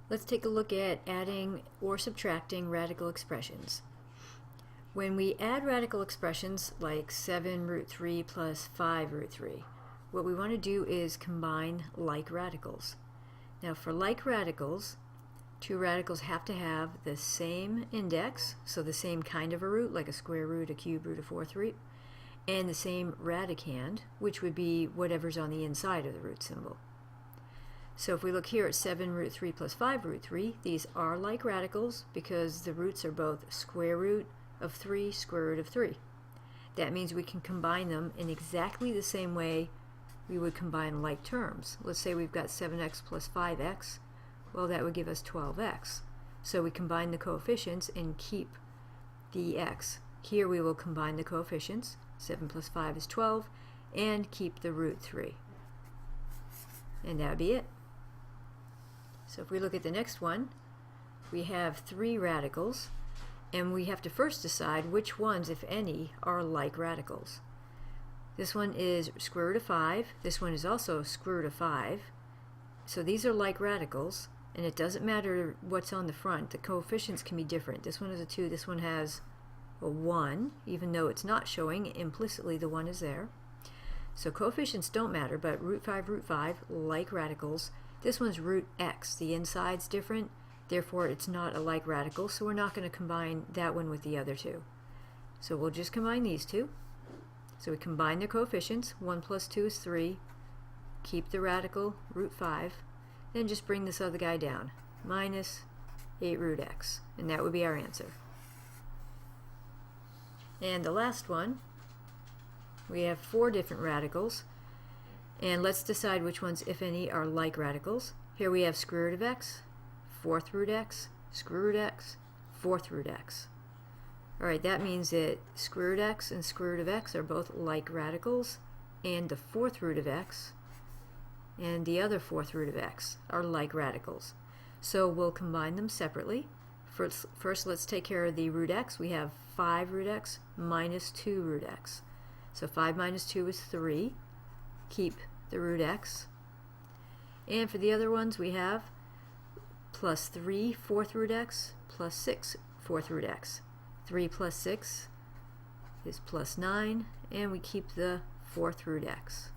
Let's take a look at adding or subtracting radical expressions. When we add radical expressions like 7 root 3 plus 5 root 3, what we want to do is combine like radicals. Now for like radicals, two radicals have to have the same index, so the same kind of a root, like a square root, a cube root, a fourth root, and the same radicand, which would be whatever's on the inside of the root symbol. So if we look here at 7 root 3 plus 5 root 3, these are like radicals because the roots are both square root of 3, square root of 3. That means we can combine them in exactly the same way we would combine like terms. Let's say we've got 7x plus 5x. Well, that would give us 12x. So we combine the coefficients and keep the x. Here we will combine the coefficients. 7 plus 5 is 12, and keep the root 3. And that would be it. So if we look at the next one, we have three radicals, and we have to first decide which ones, if any, are like radicals. This one is square root of 5. This one is also square root of 5. So these are like radicals, and it doesn't matter what's on the front. The coefficients can be different. This one has a 2. This one has a 1, even though it's not showing implicitly the 1 is there. So coefficients don't matter, but root 5, like radicals. This one's root x. The inside's different, therefore it's not a like radical, so we're not going to combine that one with the other two. So we'll just combine these two. So we combine the coefficients. 1 plus 2 is 3. Keep the radical, root 5. Then just bring this other guy down. Minus 8 root x. And that would be our answer. And the last one, we have 4 different radicals. And let's decide which ones, if any, are like radicals. Here we have square root of x, fourth root x, square root x, fourth root x. Alright, that means that square root x and square root of x are both like radicals, and the fourth root of x and the other fourth root of x are like radicals. So we'll combine them separately. First let's take care of the root x. We have 5 root x minus 2 root x. So 5 minus 2 is 3. Keep the root x. And for the other ones we have plus 3 fourth root x plus 6 fourth root x. 3 plus 6 is plus 9, and we keep the fourth root x.